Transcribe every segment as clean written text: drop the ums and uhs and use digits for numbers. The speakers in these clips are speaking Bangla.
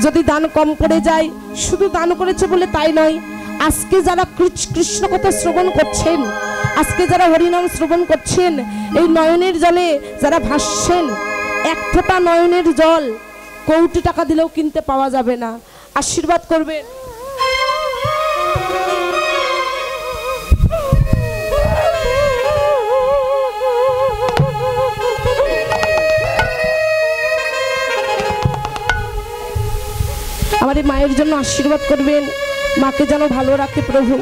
যদি দান কম করে যায়, শুধু দান করেছে বলে তাই নয়, আজকে যারা কৃষ্ণ কথা শ্রবণ করছেন, আজকে যারা হরিনাম শ্রবণ করছেন, এই নয়নের জলে যারা ভাসছেন, এক ফোঁটা নয়নের জল কোটি টাকা দিলেও কিনতে পাওয়া যাবে না। আশীর্বাদ করবেন। আমার এই মায়ের জন্য আশীর্বাদ করবেন, মাকে যেন ভালো রাখে প্রভু।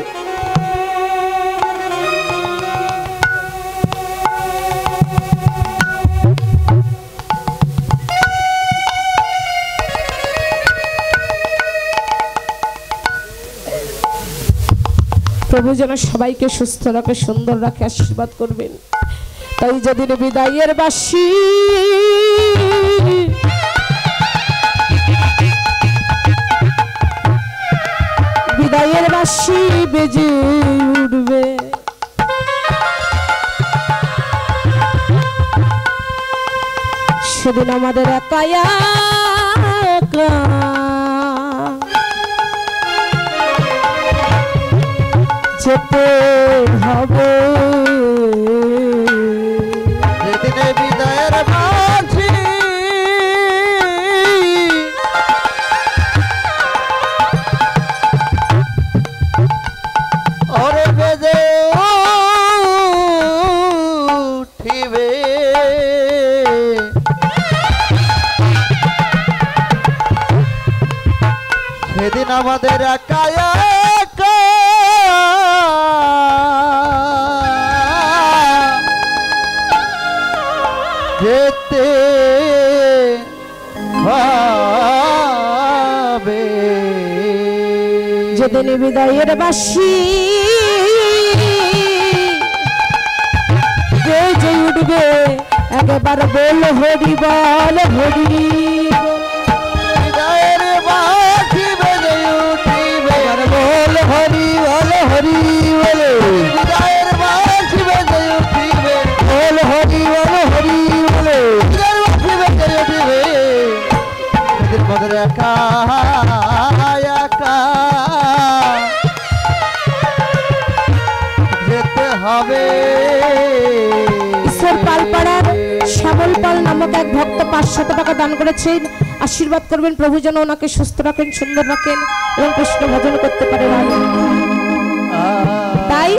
প্রভু যেন সবাইকে সুস্থ রাখে, সুন্দর রাখে, আশীর্বাদ করবেন। তাই যেদিন বিদায়ের বাঁশি বিদায়ের বাঁশি বেজে উঠবে, সেদিন আমাদের একা একা যেতে হবে। যেদিনে বিদায়ের বাঁশি ওরে বেজে উঠিবে, সেদিন আমাদের একা একা যেতে হবে। যেদিন বিদায়ের বাঁশি বেজে উঠবে, একবার বল হরি বল হরি, বিদায়ের বাঁশি বেজে উঠিবে, বল হরি বল হরি বলে, বিদায়ের বাঁশি বেজে উঠিবে, বল হরি বল হরি বলে, বিদায়ের বাঁশি বেজে উঠিবে, সেদিন আমাদের একা একা যেতে হবে। ঈশ্বর পালপাড়ার শ্যামল পাল নামক এক ভক্ত 500 টাকা দান করেছেন। আশীর্বাদ করবেন, প্রভু যেন ওনাকে সুস্থ রাখেন, সুন্দর রাখেন এবং কৃষ্ণ ভজন করতে পারেন। তাই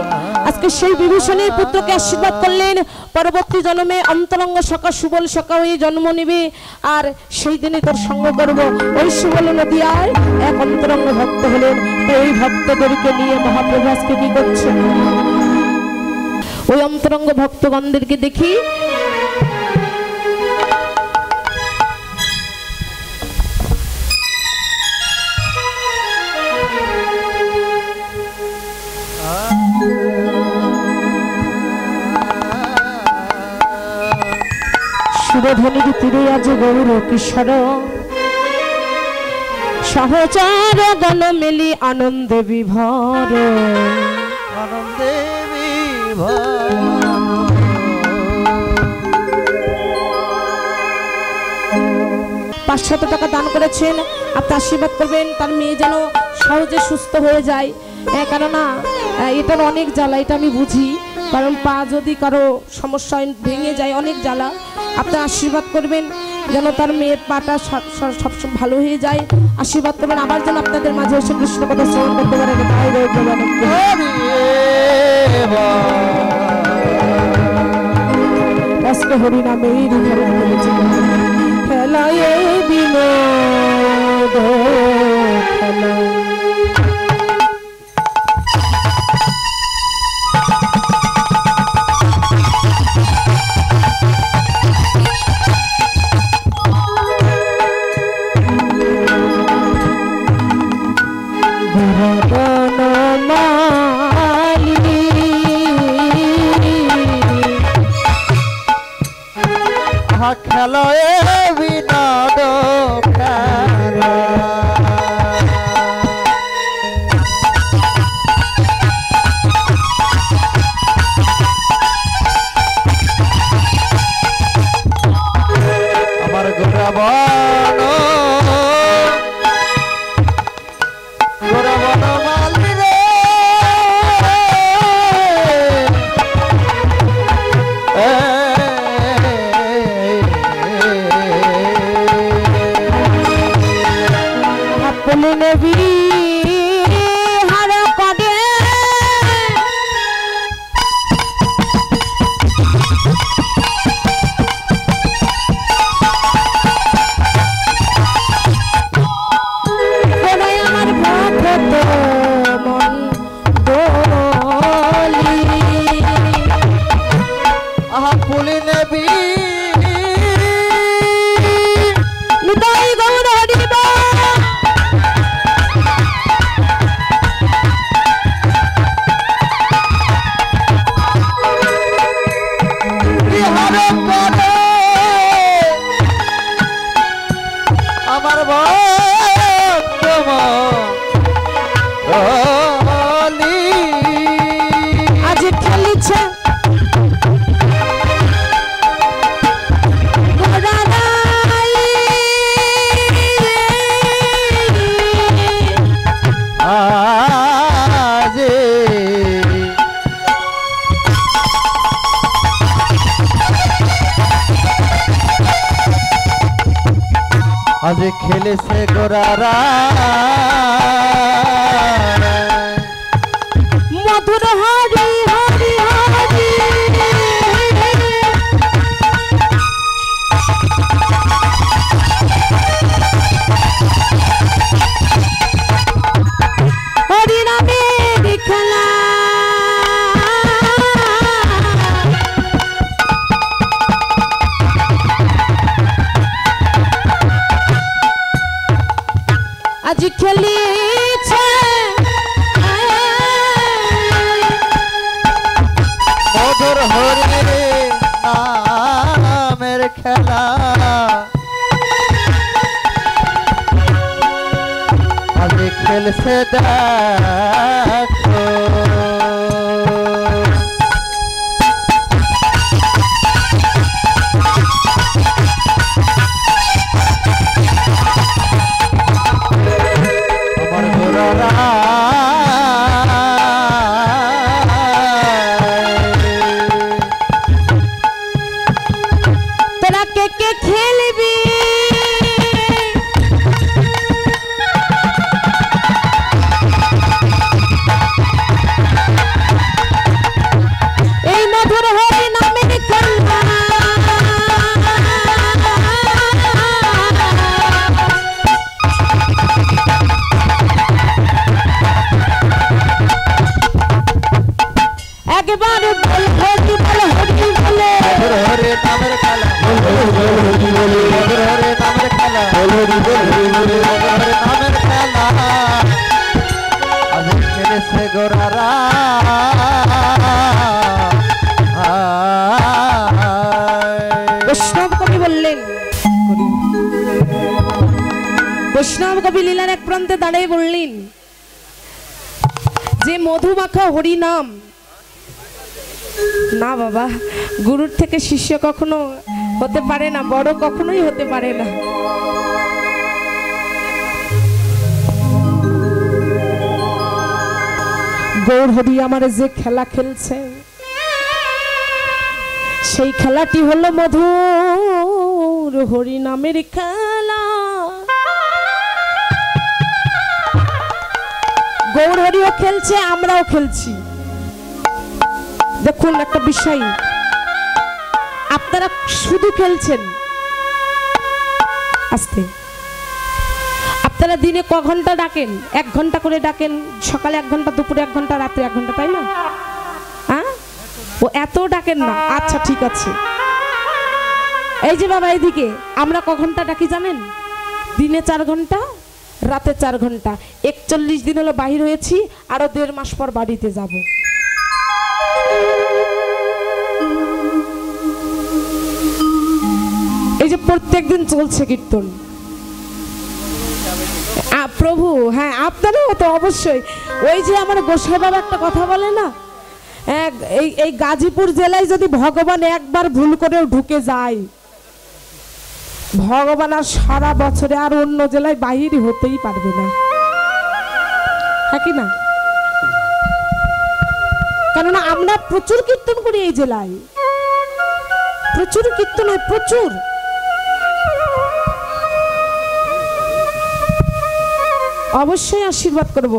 আজকে সেই বিভীষণের পুত্রকে আশীর্বাদ করলেন, পরবর্তী জন্মে অন্তরঙ্গ সখা সুবল সখা হয়ে জন্ম নিবে, আর সেই দিনে তোর সঙ্গ করবো। ওই সুবল নদিয়ায় এক অন্তরঙ্গ ভক্ত হলেন। তো এই ভক্তদেরকে নিয়ে মহাপ্রভু আজকে কি করছেন, ওই অন্তরঙ্গ ভক্তগণদেরকে দেখি। সুরধ্বনির তীরে আজ গৌর কিশোর সহচার গণ মেলি আনন্দে বিভোর, আনন্দে বিভোর। 500 টাকা দান করেছেন। আপনি আশীর্বাদ করবেন তার মেয়ে যেন সহজে সুস্থ হয়ে যায়। কেননা এটার অনেক জ্বালা, এটা আমি বুঝি, কারণ পা যদি কারো সমস্যা ভেঙে যায় অনেক জ্বালা। আপনি আশীর্বাদ করবেন যেন তার মেয়ের পাটা সবসময় ভালো হয়ে যায়। আশীর্বাদ করবেন আবার যেন আপনাদের মাঝে এসে কৃষ্ণ কথা শ্রবণ করতে পারেন। আজকে হরিনামেই খেলায় বিনোদ খেলা। খেলো বিনোদ খেলা, আমার গোরাবন বলে নেবি হার করে আমার ভক্ত মন দোলি আহা বলে নেবি নিতাই গৌর হরিব আমার ভক্ত মলি আজ খেলিছে গোড়ারাই আজে আজ খেলেছে গোরারা মধুর হরি হরি হরি হরি নামে খেলা আজ খেলিছে মধুর হরে নামের খেলা আজ খেলছে দেখো আমার গোরারা তোরা কে কে খেলবি এই মধুর হরি নামের খেলা একবার বল হরি বল হরি বলে মধুর হরে নামের খেলা মধুর হরে নামের খেলা মধুর হরে নামের খেলা আজ খেলেছে গোরারা বৈষ্ণব কবি বললেন বৈষ্ণব কবি লীলার এক প্রান্তে দাঁড়িয়ে বললেন যে মধুমাখা হরি নাম না বাবা গুরুর থেকে শিষ্য কখনো হতে পারে না বড় কখনোই হতে পারে না গৌর হরি আমার যে খেলা খেলছে সেই খেলাটি হলো মধুর হরি নামের খেলা গৌর হরিও খেলছে আমরাও খেলছি দেখুন একটা বিষয় আপনারা শুধু খেলছেন আস্তে আপনারা দিনে ক ঘন্টা ডাকেন 1 ঘন্টা করে ডাকেন সকালে 1 ঘন্টা দুপুরে 1 ঘন্টা রাতে 1 ঘন্টা তাই না হ্যাঁ ও এত ডাকেন না আচ্ছা ঠিক আছে এই যে বাবা এইদিকে আমরা ক ঘন্টা ডাকি জানেন দিনে 4 ঘন্টা রাতে 4 ঘন্টা 41 দিন হলো বাহির হয়েছি আরো 1.5 মাস পর বাড়িতে যাব এই যে প্রত্যেকদিন চলছে কীর্তন প্রভু হ্যাঁ আপনারাও তো অবশ্যই ওই যে আমার গোসাই বাবা একটা কথা বলে না এই গাজীপুর জেলায় যদি ভগবান একবার ভুল করেও ঢুকে যায় ভগবান আর সারা বছরে আর অন্য জেলায় বাহির হতেই পারবে না হ্যাঁ কি না কেননা আমরা প্রচুর কীর্তন করি এই জেলায় প্রচুর কীর্তন হয় প্রচুর অবশ্যই আশীর্বাদ করব।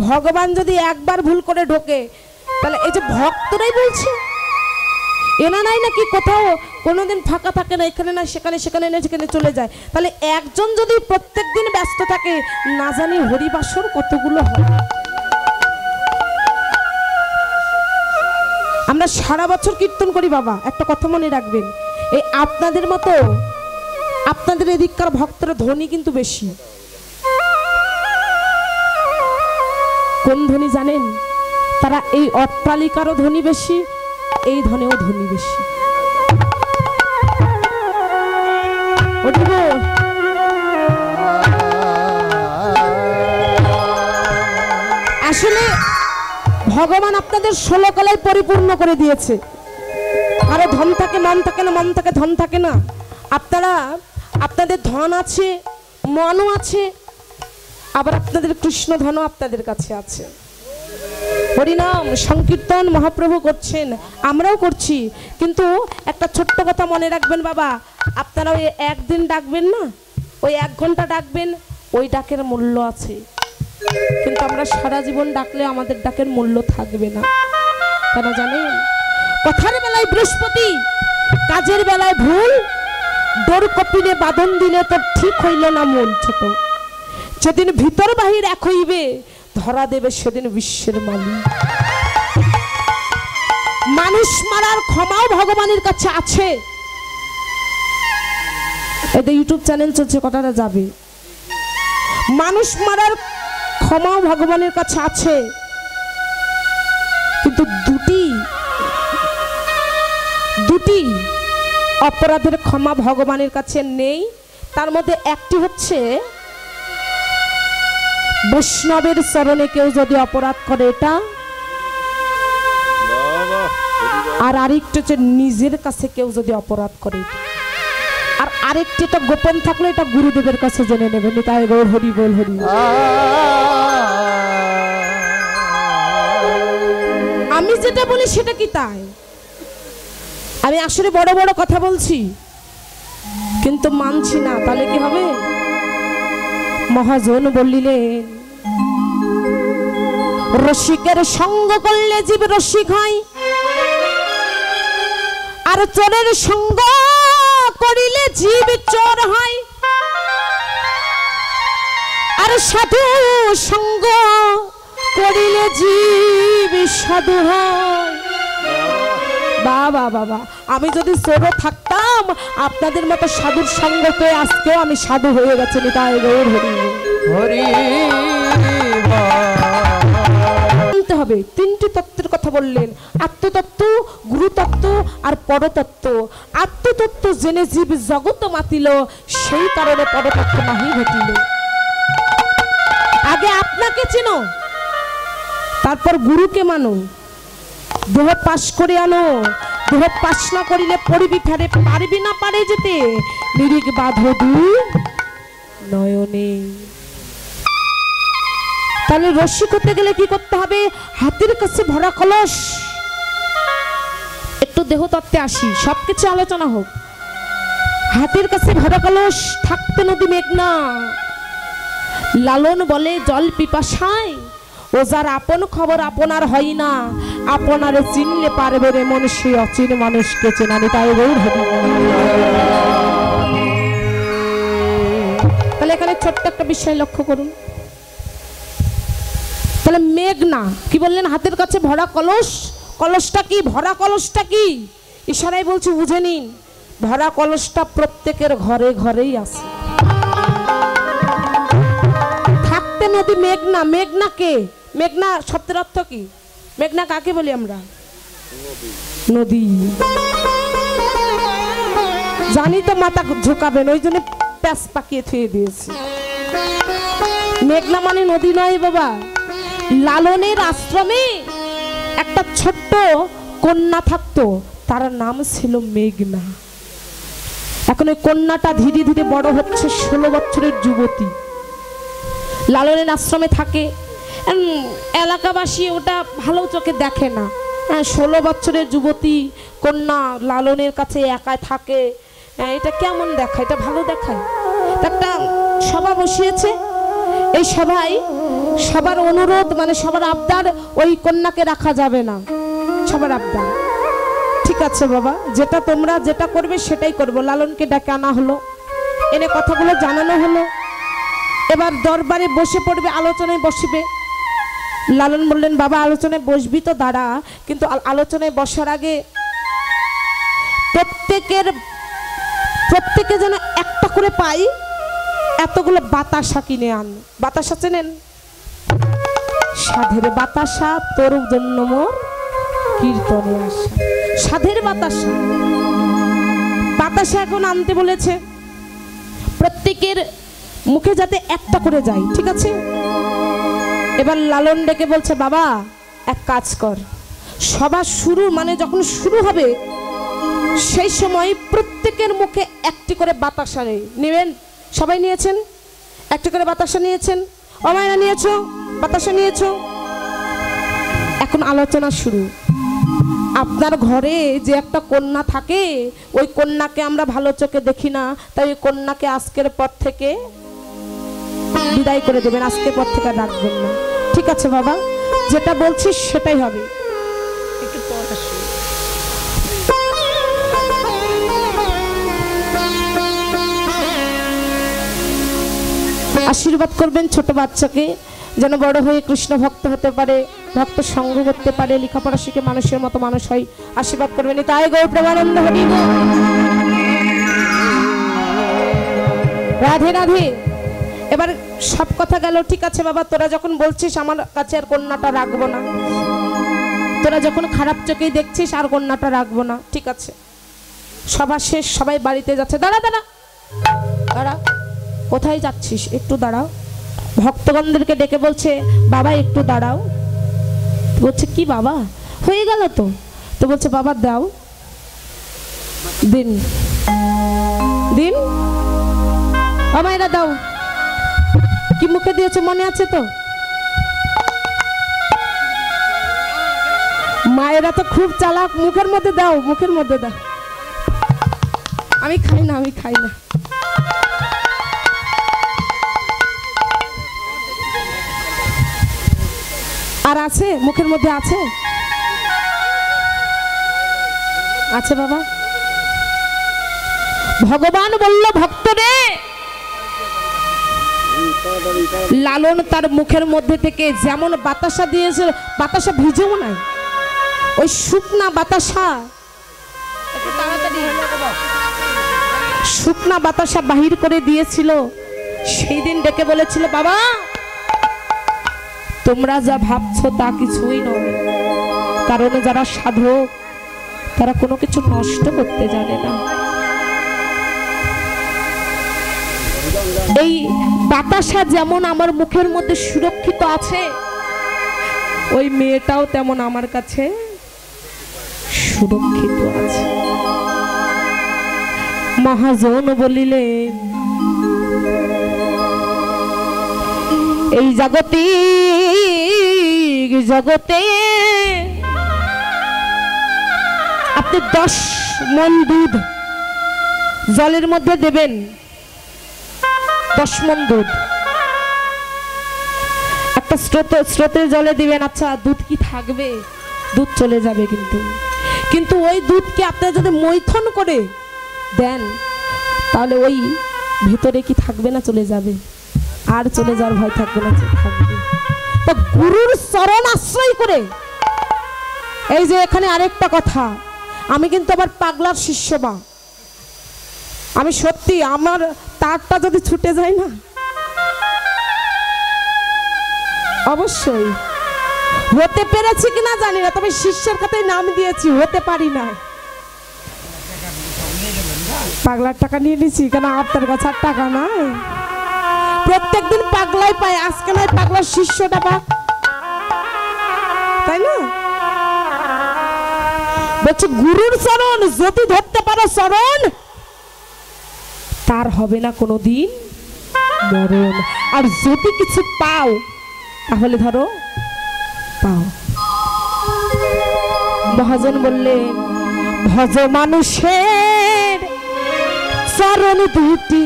ভগবান যদি একবার ভুল করে ঢোকে, তাহলে এই যে ভক্তরাই বলছে, এনা নাই নাকি কোথাও কোনোদিন ফাঁকা থাকে না, এখানে না সেখানে, সেখানে না সেখানে চলে যায়। তাহলে একজন যদি প্রত্যেক দিন ব্যস্ত থাকে, না জানি হরিবাসর কতগুলো হয়। আমরা সারা বছর কীর্তন করি বাবা, একটা কথা মনে রাখবেন, এই আপনাদের মতো আপনাদের এদিককার ভক্তরা ধনী কিন্তু বেশি। কোন ধনী জানেন? তারা এই অট্টালিকারও ধনী বেশি, এই ধনেও ধনী বেশি। আসলে ভগবান আপনাদের 16 কলায় পরিপূর্ণ করে দিয়েছে। আরে ধন থাকে মন থাকে না, মন থাকে ধন থাকে না। আপনাদের ধন আছে, মনও আছে, আবার আপনাদের কৃষ্ণ ধনও আপনাদের কাছে আছে। হরিনাম সংকীর্তন মহাপ্রভু করছেন, আমরাও করছি, কিন্তু একটা ছোট্ট কথা মনে রাখবেন বাবা, আপনারা ওই একদিন ডাকবেন না, ওই 1 ঘন্টা ডাকবেন, ওই ডাকের মূল্য আছে। কিন্তু আমরা সারা জীবন ডাকলে আমাদের ডাকের মূল্য থাকবে না। কেন জানেন? কথার বেলায় বৃহস্পতি, কাজের বেলায় ভুল, ডোর কপিলে বাঁধন দিলে তো ঠিক হইল না মন ছোট। যেদিন ভিতর বাহির এক হইবে, ধরা দেবে সেদিন বিশ্বের মালিক। মানুষ মারার ক্ষমাও ভগবানের কাছে আছে। এটা ইউটিউব চ্যানেল চলছে, কথাটা যাবে। মানুষ মারার ক্ষমাও ভগবানের কাছে আছে, কিন্তু দুটি অপরাধের ক্ষমা ভগবানের কাছে নেই। তার মধ্যে একটি হচ্ছে বৈষ্ণবের চরণে কেউ যদি অপরাধ করে এটা, আর আরেকটি হচ্ছে নিজের কাছে কেউ যদি অপরাধ করে, আর আরেকটি এটা গোপন থাকলে এটা গুরুদেবের কাছে জেনে নেবেন। তাই গৌর হরি বল হরি। আমি যেটা বলি সেটা কি তাই? আমি আসলে বড় বড় কথা বলছি, কিন্তু মানছি না, তাহলে কি হবে? মহাজন বললেন, রসিকের সঙ্গ করলে জীব রসিক হয়, আর চোরের সঙ্গ করিলে জীব চোর হয়, আর সাধু সঙ্গ করিলে জীব সাধু হয়। বাবা বাবা, আমি যদি চোরও থাকতাম, আপনাদের মতো সাধুর সঙ্গ পেয়ে আজকেও আমি সাধু হয়ে গেছি। তাই গৌর হরি হরি। জানতে হবে 3টি তত্ত্বের কথা বললেন, আত্মতত্ত্ব, গুরুতত্ত্ব আর পরতত্ত্ব। আত্মতত্ত্ব জেনে জীব জগৎ মাতিল, সেই কারণে পরতত্ত্ব নাহি ঘটিল। আগে আপনাকে চেনো, তারপর গুরুকে মানো। দেহ পাশ করে আনো, দেহ পাশ না করিলে পড়বি ফেরে, পারবি না পারে যেতে, নিরিখ বাঁধ দুই নয়নে। তাহলে রসিক হতে গেলে কি করতে হবে? হাতের কাছে ভরা কলস। একটু দেহ তত্ত্বে আসি, সবকিছু আলোচনা হোক। হাতের কাছে ভরা কলস থাকতে নদী মেঘনা। লালন বলে জল পিপাসায়, ও যার আপন খবর আপনার হয় না, আপনারে চিনলে পারবে রে মন সে অচিন মানুষকে চেনানি। তাই গৌর হরি। তাহলে এখানে ছোট্ট একটা বিষয় লক্ষ্য করুন। তাহলে মেঘনা কি বললেন? হাতের কাছে ভরা কলস। কলসটা কি? ভরা কলসটা কি? ইশারায় বলছি, বুঝে নিন। ভরা কলসটা প্রত্যেকের ঘরে ঘরেই আছে। থাকতে নদী মেঘনা। মেঘনা কে? মেঘনা শব্দের অর্থ কি? মেঘনা কাকে বলি আমরা? নদী। জানি তো মাথা ঝুঁকাবেন, ওই জন্য প্যাঁচ পাকিয়ে থুয়ে দিয়েছি। মেঘনা মানে নদী নয় বাবা। লালনের আশ্রমে একটা ছোট্ট কন্যা থাকতো, তার নাম ছিল মেঘনা। এখন ওই কন্যাটা ধীরে ধীরে বড় হচ্ছে, 16 বছরের যুবতী। লালনের আশ্রমে থাকে, এলাকাবাসী ওটা ভালো চোখে দেখে না। 16 বছরের যুবতী কন্যা লালনের কাছে একা থাকে, এটা কেমন দেখায়? এটা ভালো দেখায়? একটা সভা বসিয়েছে, এই সবাই সবার অনুরোধ মানে সবার আবদার ওই কন্যাকে রাখা যাবে না, সবার আবদার। ঠিক আছে বাবা, যেটা তোমরা যেটা করবে সেটাই করব। লালনকে ডাকে আনা হলো, এনে কথাগুলো জানানো হলো। এবার দরবারে বসে পড়বে, আলোচনায় বসবে। লালন বললেন বাবা আলোচনায় বসবি তো দাঁড়া, কিন্তু আলোচনায় বসার আগে প্রত্যেকে যেন একটা করে পাই এতগুলো বাতাসা কিনে আন। বাতাসা চেনেন? সাধের বাতাসা তোর জন্য মোর কীর্তনে আসা। সাধের বাতাসা, বাতাসা এখন আনতে বলেছে। প্রত্যেকের মুখে যাতে একটা করে যায়, ঠিক আছে? এবার লালন ডেকে বলছে বাবা এক কাজ কর, সভা শুরু মানে যখন শুরু হবে সেই সময় প্রত্যেকের মুখে একটি করে বাতাসা নেবেন। সবাই নিয়েছেন? একটি করে বাতাসা নিয়েছেন? অমায়না নিয়েছো? বাতাসা নিয়েছো? এখন আলোচনা শুরু। আপনার ঘরে যে একটা কন্যা থাকে ওই কন্যাকে আমরা ভালো চোখে দেখি না, তাই ওই কন্যাকে আজকের পর থেকে বিদায় করে দেবেন, আজকের পর থেকে রাখবেন না। ঠিক আছে বাবা, যেটা বলছিস সেটাই হবে। একটু পর আসি। আশীর্বাদ করবেন ছোট বাচ্চাকে যেন বড় হয়ে কৃষ্ণ ভক্ত হতে পারে, ভক্ত সঙ্গ করতে পারে, লেখাপড়া শিখে মানুষের মতো মানুষ হয়। আশীর্বাদ করবেন। তাই গৌর প্রেমানন্দ হরি। রাধে রাধে। এবার সব কথা গেল, ঠিক আছে বাবা তোরা যখন বলছিস আমার কাছে আর কন্যাটা রাখবো না, তোরা যখন খারাপ চোখেই দেখছিস আর কন্যাটা রাখবো না, ঠিক আছে। সভা শেষ, সবাই বাড়িতে যাচ্ছে। দাঁড়া দাঁড়া দাঁড়া, কোথায় যাচ্ছিস? একটু দাঁড়াও। ভক্তগণদেরকে ডেকে বলছে বাবা একটু দাঁড়াও। বলছে কি বাবা হয়ে গেল তো? তো বলছে বাবা দাও, দিন দিন আমায়রা দাও। কি মুখে দিয়েছো মনে আছে তো? মায়েরা তো খুব চালাক, মুখের মধ্যে দাও, মুখের মধ্যে দাও। আমি খাই না, আমি খাই না। আর আছে মুখের মধ্যে? আছে আছে বাবা। ভগবান বলল ভক্তরে, লালন তার মুখের মধ্যে থেকে যেমন বাতাসা দিয়েছে, বাতাসা ভিজেও নাই, ওই শুকনা বাতাসা, শুকনা বাতাসা বাহির করে দিয়েছিল। সেই দিন ডেকে বলেছিল বাবা তোমরা যা ভাবছো তা কিছুই নয়, কারণ যারা সাধক তারা কোনো কিছু নষ্ট করতে জানে না। এই বাতাসা যেমন আমার মুখের মধ্যে সুরক্ষিত আছে, ওই মেয়েটাও তেমন আমার কাছে সুরক্ষিত আছে। মহাজন বলিলেন এই জগতে আপনি 10 মণ দুধ জলের মধ্যে দেবেন, 10 মণ দুধ একটা স্রোতের জলে দিবেন। আচ্ছা দুধ কি থাকবে? দুধ চলে যাবে। কিন্তু ওই দুধকে আপনারা যদি মৈথন করে দেন তাহলে ওই ভিতরে কি থাকবে না? চলে যাবে। আর চলে যাওয়ার ভয় থাকবে না, থাকবে। তো গুরুর চরণ আশ্রয় করে, এই যে এখানে আরেকটা কথা, আমি কিন্তু আবার পাগলার শিষ্য বা, আমি সত্যি আমার তারটা যদি ছুটে যায় না, অবশ্যই হতে পেরেছি কিনা জানি না, তবে শিষ্যের খাতায় নাম দিয়েছি, হতে পারি না। পাগলার টাকা নিয়ে নিছি কেন? আপনার কাছে আর টাকা নাই। প্রত্যেকদিন পাগলাই পায়, আজকে নয় পাগলার শিষ্যটা পা, তাই না? বলছে গুরুর চরণ যদি ধরতে পারো চরণ, তার হবে না কোনোদিন মরণ। আর যদি কিছু পাও তাহলে ধরো পাও। মহাজন বললেন ভজ মানুষের চরণ দুটি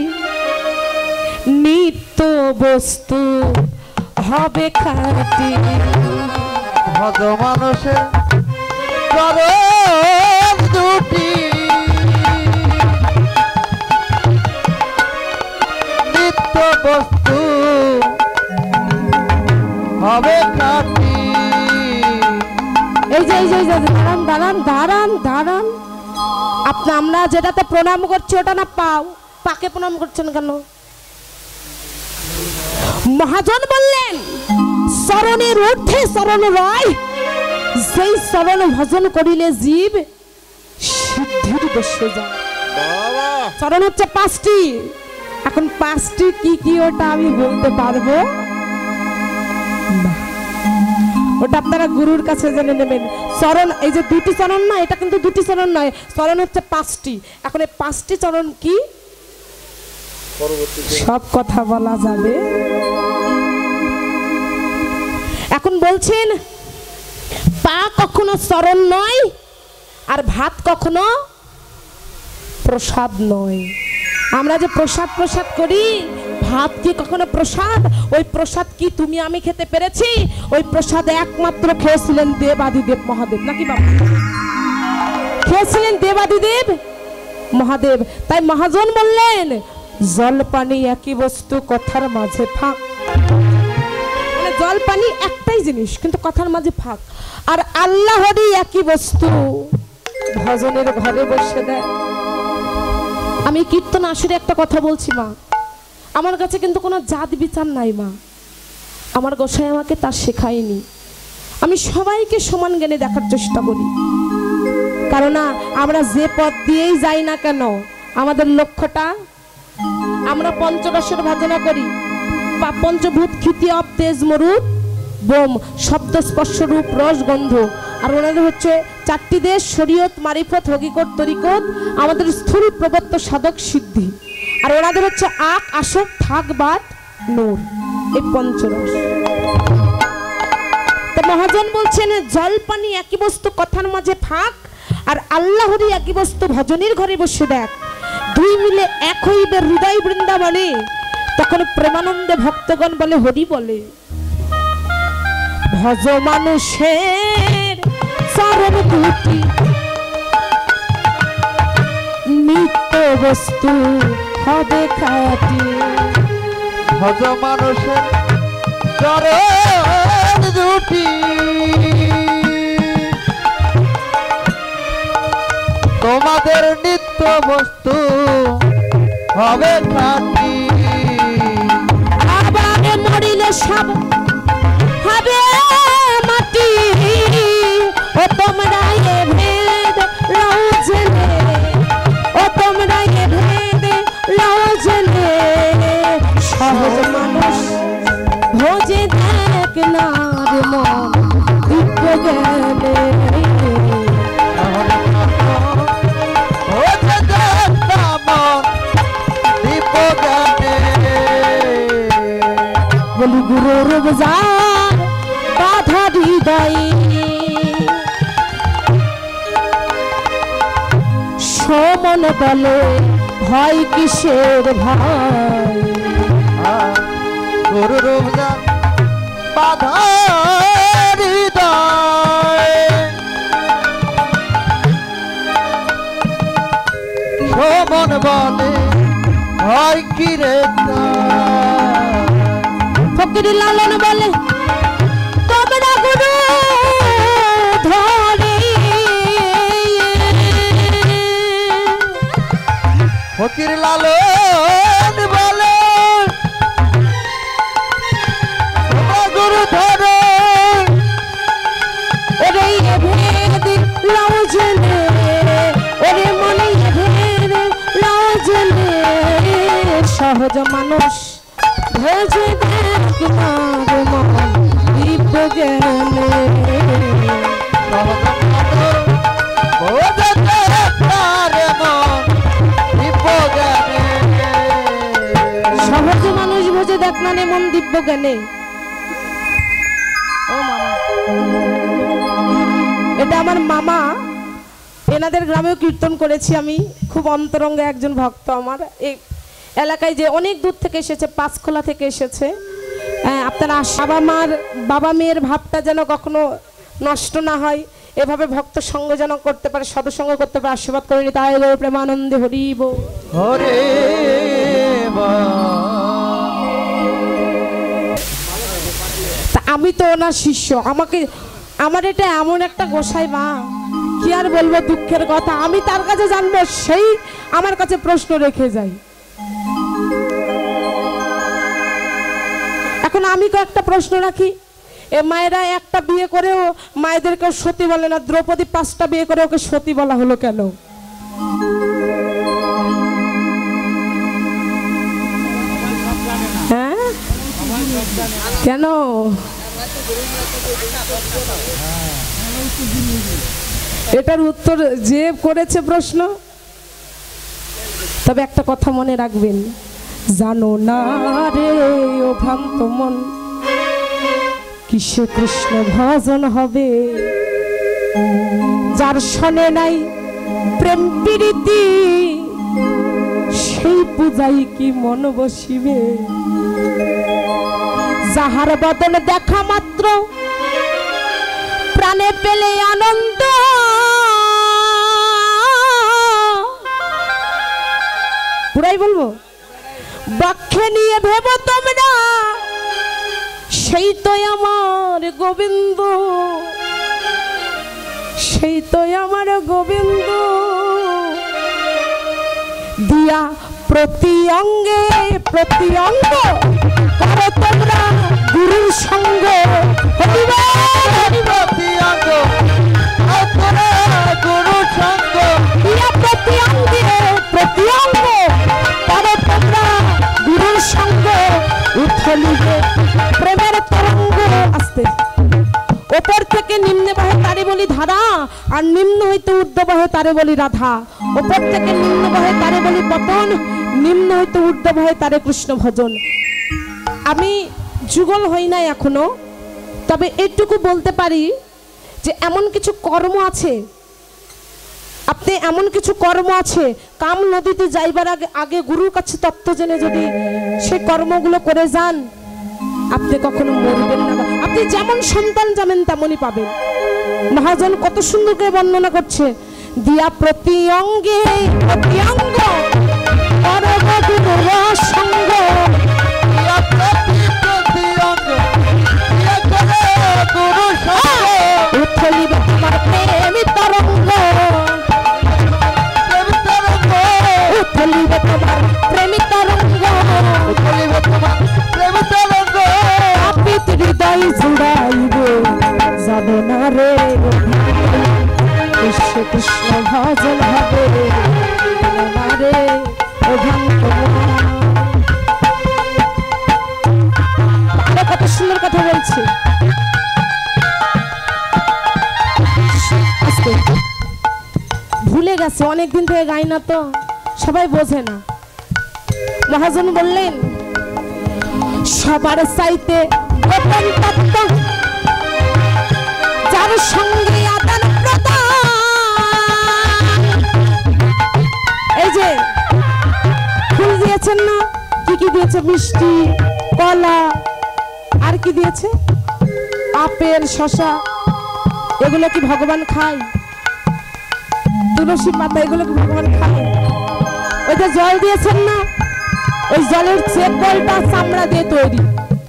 নিত্য বস্তু হবে খাঁটি। ভজ মানুষের চরণ দুটি নিত্য বস্তু হবে খাঁটি। এই যে দাঁড়ান দাঁড়ান দাঁড়ান দাঁড়ান, আমরা যেটাতে প্রণাম করছি ওটা না পাকে প্রণাম করছেন কেন? মহাজন বললেন চরণের ঊর্ধ্বে চরণ রয়, যেই চরণ ভজন করিলে জীব সিদ্ধির বসে যায়। চরণ হচ্ছে 5টি। এখন 5টি কি কি ওটা আমি বলতে পারবো না, ওটা আপনারা গুরুর কাছে জেনে নেবেন। চরণ এই যে 2টি চরণ না, এটা কিন্তু 2টি চরণ নয়, চরণ হচ্ছে 5টি। এখন এই 5টি চরণ কি সব কথা বলা যাবে? এখন বলছেন পা কখনো চরণ নয়, আর ভাত কখনো প্রসাদ নয়। আমরা যে প্রসাদ প্রসাদ করি, ভাত কি কখনো প্রসাদ? ওই প্রসাদ কি তুমি আমি খেতে পেরেছি? ওই প্রসাদ একমাত্র খেয়েছিলেন দেবাদিদেব মহাদেব, নাকি বাবা? খেয়েছিলেন দেবাদিদেব মহাদেব। তাই মহাজন বললেন জল পানি একই বস্তু, কথার মাঝে ফাঁক। মানে জল পানি একটাই জিনিস, কিন্তু কথার মাঝে ফাঁক। আর আল্লাহরই একই বস্তু, ভজনের ঘরে বসে দেয়। আমি কীর্তন আসরে একটা কথা বলছি মা, আমার কাছে কিন্তু কোনো জাত বিচার নাই মা। আমার গোসাই আমাকে তা শেখায়নি। আমি সবাইকে সমান জ্ঞানে দেখার চেষ্টা করি, কারণ আমরা যে পথ দিয়েই যাই না কেন, আমাদের লক্ষ্যটা, আমরা পঞ্চরসের ভাজনা করি। পঞ্চভূত খ্যাতি অব তেজ মরুদ বোম, শব্দ স্পর্শ রূপ রস গন্ধ। আর ওনাদের হচ্ছে 4টি দেশ, শরীয়ত মারিফত হকিকত তরিকত, আমাদের স্থূল প্রবত্ত সাধক সিদ্ধি। আর ওনাদের হচ্ছে আক আসক থাক বাট নূর, এই পঞ্চরস। তো মহাজন বলছেন জল পানি একই বস্তু, কথার মাঝে ফাঁক। আর আল্লাহরই একই বস্তু, ভজনের ঘরে বসে দেখ। 2 মিলে এক হইবে হৃদয় বৃন্দাবনে, তখন প্রেমানন্দে ভক্তগণ বলে হরি বলে। ভজ মানুষের চরণ দুটি নিত্য বস্তু হবে খাঁটি। ভজ মানুষের চরণ দুটি তোমাদের নিত্য বস্তু হবে খাঁটি। আবার মরিলে সব হবে মাটি, ও তোমরা এ ভেদ লও জেনে, ও তোমরা এ ভেদ লও জেনে। সহজ মানুষ ভোজে দেখ না রে মন দিব্য জ্ঞানে। বলি গুরুর বাজার বাধা হৃদয়ে, সমন বলে ভয় কিসের ভাই। গুরুর বাধা হৃদয়, সমন বলে ভয় কি রে। ফকির লালন বলে তোমরা গুরু ধরে, ফকির লালন বলে তোমরা গুরু ধরে। ওরে ভেদ লাও জেনে, ওরে মনে ভেদ লাও জেনে। সহজ মানুষ ভোজে দেখ না রে মন দিব্য জ্ঞানে। সহজ মানুষ ভোজে দেখ না রে মন দিব্য জ্ঞানে। ও মামা, এটা আমার মামা, এনাদের গ্রামেও কীর্তন করেছি আমি। খুব অন্তরঙ্গে একজন ভক্ত আমার। এলাকায় যে অনেক দূর থেকে এসেছে, পাঁচখোলা থেকে এসেছে, আপনারা বাবা মেয়ের ভাবটা যেন কখনো নষ্ট না হয়, এভাবে ভক্ত সঙ্গ যেন করতে পারে, সদসঙ্গ করতে পারে, আশীর্বাদ করে তাই প্রেমানন্দে হরিব হরে। আমি তো ওনার শিষ্য, আমার এটা এমন একটা গোসাই মা, কি আর বলবো দুঃখের কথা। আমি তার কাছে জানবো, সেই আমার কাছে প্রশ্ন রেখে যায়। এখন আমি কয়েকটা প্রশ্ন রাখি, এ মায়েরা একটা বিয়ে করেও মায়েদেরকে সতী বলে না, দ্রৌপদী 5টা বিয়ে করে ওকে সতী বলা হলো কেন? হ্যাঁ কেন? এটার উত্তর যে করেছে প্রশ্ন। তবে একটা কথা মনে রাখবেন, জানো না রে ও ভ্রান্ত মন, কিসে কৃষ্ণ ভজন হবে, যার শোনে নাই প্রেম প্রীতি, সেই পূজাই কি মন বসিবে, যাহার বদন দেখা মাত্র প্রাণে পেলে আনন্দ, পুরাই বলবো, বক্ষে নিয়ে ভেব তোমরা, সেই তো আমার গোবিন্দ, সেই তো আমার গোবিন্দ, দিয়া প্রতি অঙ্গে প্রতি অঙ্গ করো তোমরা গুরুর সঙ্গ, প্রতি অঙ্গ গুরু সঙ্গ, দিয়া প্রতি অঙ্গে প্রতি অঙ্গ করো তোমরা গুরুর সঙ্গ, উথলিবে প্রেমের তরঙ্গ। আস্তে, ওপর থেকে নিম্নে বহে তারে বলি ধারা, আর নিম্ন হইতে ঊর্ধ্ব বহে তারে বলি রাধা, ওপর থেকে নিম্ন বহে তারে বলি পতন, নিম্ন হইতে ঊর্ধ্ব বহে তারে কৃষ্ণ ভজন। আমি যুগল হই নাই এখনো, তবে এটুকু বলতে পারি যে এমন কিছু কর্ম আছে, আপনি এমন কিছু কর্ম আছে, কাম নদীতে যাইবার আগে গুরুর কাছে তত্ত্ব জেনে যদি সেই কর্মগুলো করে যান, আপনি কখনো মরবেন না। আপনি যেমন সন্তান যাবেন তেমনই পাবেন। মহাজন কত সুন্দর করে বর্ণনা করছে, দিয়া প্রতি অঙ্গে প্রতি অঙ্গ করো গুরুর সঙ্গ, উথলিবে তোমার প্রেমী তরঙ্গ, উথলিবে তোমার প্রেমী তরঙ্গ, আপিত হৃদয় জুড়াইবে, জানো না রে কৃষ্ণ কৃষ্ণ ভজন হবে, জানো না রে কত সুন্দর কথা বলছে। ভুলে গেছে, অনেকদিন থেকে গাই না তো, সবাই বোঝে না। মহাজন বললেন, সবার চাইতে গোপন তত্ত্ব, যার সঙ্গে আদান প্রদান, এই যে ফুল দিয়েছেন না, কি কি দিয়েছে, মিষ্টি, কলা, আর কি দিয়েছে, আপেল, শসা, এগুলো কি ভগবান খায়? তুলসী পাতা, এগুলো কি ভগবান খায়? ওই যে জল দিয়েছেন না, ওই জলের চেক বলটা চামড়া দিয়ে তৈরি।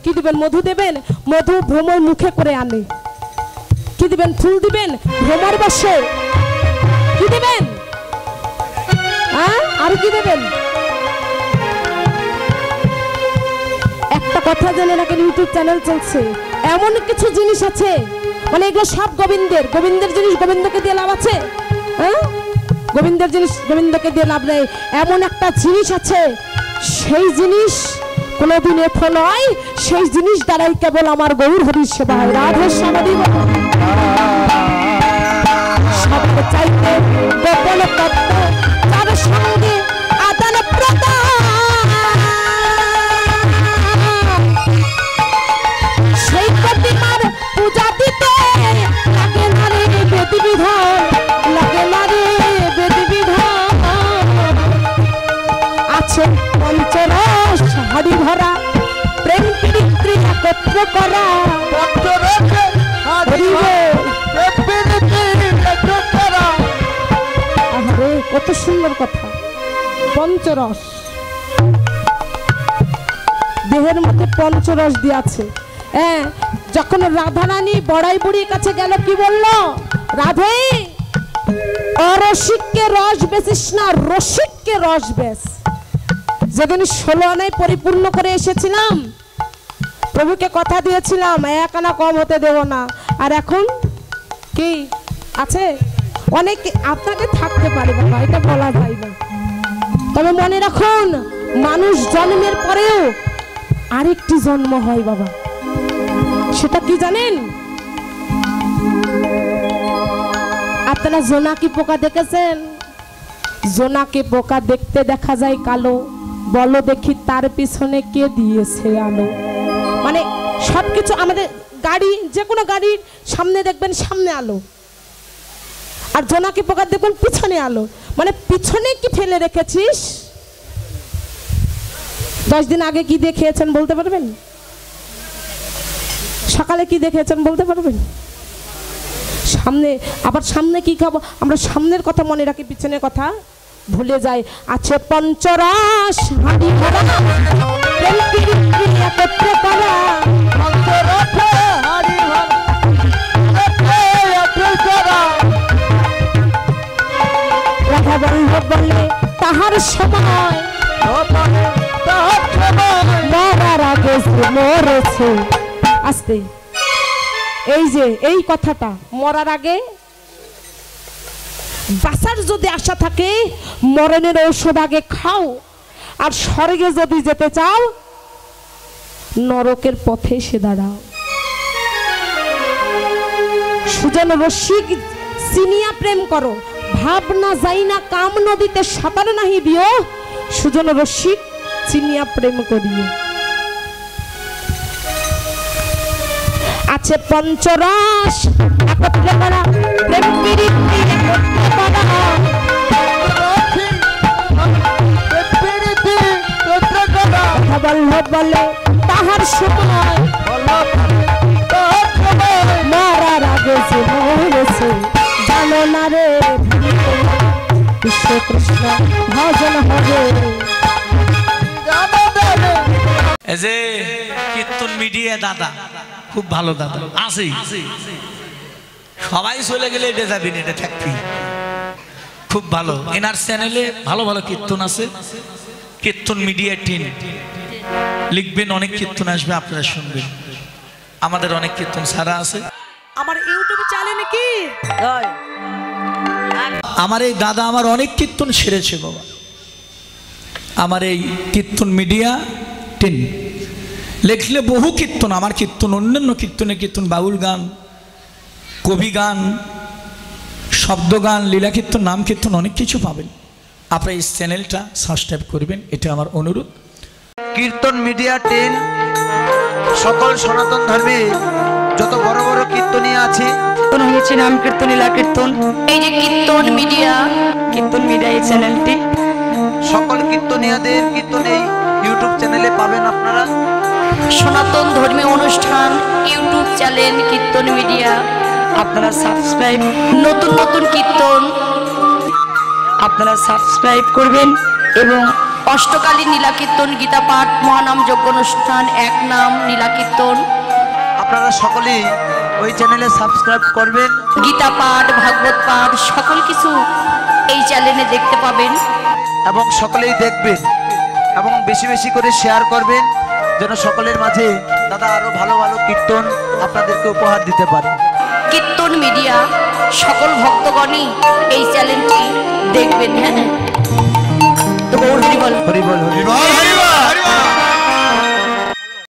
কি দিবেন? মধু দেবেন, মধু ভ্রমর মুখে করে আনে। কি দিবেন? ফুল দিবেন, ভ্রমর বসে। কি দিবেন? আর কি দেবেন? একটা কথা জেনে রাখেন, ইউটিউব চ্যানেল চলছে, এমন কিছু জিনিস আছে, মানে এগুলো সব গোবিন্দের, গোবিন্দের জিনিস গোবিন্দকে দিয়ে লাভ আছে? গোবিন্দের জিনিস গোবিন্দকে দিয়ে লাভ নেই। এমন একটা জিনিস আছে, সেই জিনিস কোনোদিন এফল নয়, সেই জিনিস দ্বারাই কেবল আমার গৌর হরির সেবা হয়। রাধে শ্যামাদি সব চাইতে গোপন তত্ত্ব, তার সঙ্গে আদান প্রদান, সেই প্রতিমার পূজা দিতে লাগে না রে বেদি বিধান, লাগে না রে বেদি বিধান। আছে পঞ্চ একত্র করা পঞ্চরসে হারি আরে কত সুন্দর কথা। পঞ্চরস, দেহের মধ্যে পঞ্চরস দিয়েছে। হ্যাঁ, যখন রাধারানী বড়াই বুড়ির কাছে গেল কি বলল? রাধে, অরসিককে রস বেচিস না, রসিককে রস বেচ। যেদিন 16 আনায় পরিপূর্ণ করে এসেছিলাম, প্রভুকে কথা দিয়েছিলাম 1 আনা কম হতে দেব না, আর এখন কি আছে? অনেক আপনাকে থাকতে পারে বাবা, এটা বলা যায় না। তবে মনে রাখুন, মানুষ জন্মের পরেও আরেকটি জন্ম হয় বাবা। সেটা কি জানেন? আপনারা জোনাকি পোকা দেখেছেন? জোনাকি পোকা দেখতে দেখা যায় কালো, বলো দেখি তার পিছনে কে দিয়েছে আলো। মানে সবকিছু আমাদের গাড়ি, যে কোনো গাড়ির সামনে দেখবেন সামনে আলো, আর জোনাকি পোকা দেখবেন পিছনে আলো। মানে পিছনে কি ফেলে রেখেছিস? 10 দিন আগে কি দিয়ে খেয়েছেন বলতে পারবেন? সকালে কি দেখেছেন বলতে পারবেন? সামনে, আবার সামনে কি খাবো? আমরা সামনের কথা মনে রাখি, পিছনের কথা ভুলে যাই। আছে পঞ্চরস হাঁড়ি ভরা, প্রেম প্রীতি একত্র করা। পঞ্চরসে হারি রাধা বল্লভ বলে তাহার সময়, মরার আগে মরেছে। আস্তে, এই যে এই কথাটা, মরার আগে বাঁচার যদি আশা থাকে, মরণের ঔষধ আগে খাও। আর স্বর্গে যদি যেতে চাও, নরকের পথে এসে দাঁড়াও। সুজন রসিক চিনিয়া প্রেম করো, ভাবনা যাই না কাম নদীতে সাঁতার নাহি দিও, সুজন রসিক চিনিয়া প্রেম করিও। আছে পঞ্চরস একত্র করা, প্রেম প্রীতি একত্র করা। রাধা বল্লভ বলে তাহার সময়, মরার আগে যে মরেছে। জানো না রে কৃষ্ণ কৃষ্ণ ভজন হবে। এই যে কীর্তন মিডিয়া দাদা, খুব ভালো দাদা আছে, সবাই চলে গেলে এটা যাবি না, এটা থাকবি। খুব ভালো, এনার চ্যানেলে ভালো ভালো কীর্তন আছে। কীর্তন মিডিয়া টিম লিখবেন, অনেক কীর্তন আসবে, আপনারা শুনবেন। আমাদের অনেক কীর্তন ছাড়া আছে আমার ইউটিউব চ্যানেলে। কি আমার এই দাদা আমার অনেক কীর্তন সেরেছে বাবা। আমার এই কীর্তন মিডিয়া টিম লিখলে বহু কীর্তন, আমার কীর্তন, অন্যান্য কীর্তনের কীর্তন, বাউল গান, কবি গান, শব্দ গান, লীলা কীর্তন, নাম কীর্তন, অনেক কিছু পাবেন। আপনারা এই চ্যানেলটা সাবস্ক্রাইব করবেন, এটা আমার অনুরোধ। কীর্তন মিডিয়া টিম সকল সনাতন ধর্মে যত বড় বড় কীর্তনীয় আছে, হয়েছে নাম কীর্তন, লীলা কীর্তন। এই যে কীর্তন মিডিয়া এই চ্যানেলটি, সকল কীর্তনীয়দের কীর্তন এই ইউটিউব চ্যানেলে পাবেন আপনারা। সনাতন ধর্মীয় অনুষ্ঠান ইউটিউব চ্যানেল কীর্তন মিডিয়া, আপনারা সাবস্ক্রাইব, নতুন নতুন কীর্তন আপনারা সাবস্ক্রাইব করবেন। এবং অষ্টকালীন নীলা কীর্তন, গীতা পাঠ, মহানাম যজ্ঞ অনুষ্ঠান, এক নাম নীলা কীর্তন, আপনারা সকলেই ওই চ্যানেলে সাবস্ক্রাইব করবেন। গীতা পাঠ, ভাগবত পাঠ, সকল কিছু এই চ্যানেলে দেখতে পাবেন। এবং সকলেই দেখবেন এবং বেশি বেশি করে শেয়ার করবেন, যেন সকলের মাঝে দাদা আরো ভালো ভালো কীর্তন আপনাদেরকে উপহার দিতে পারে। কীর্তন মিডিয়া সকল ভক্তগণই এই চ্যানেলটি দেখবেন। হ্যাঁ, তো গৌর হরি বল। হরি বল, হরি বল, হরি বল।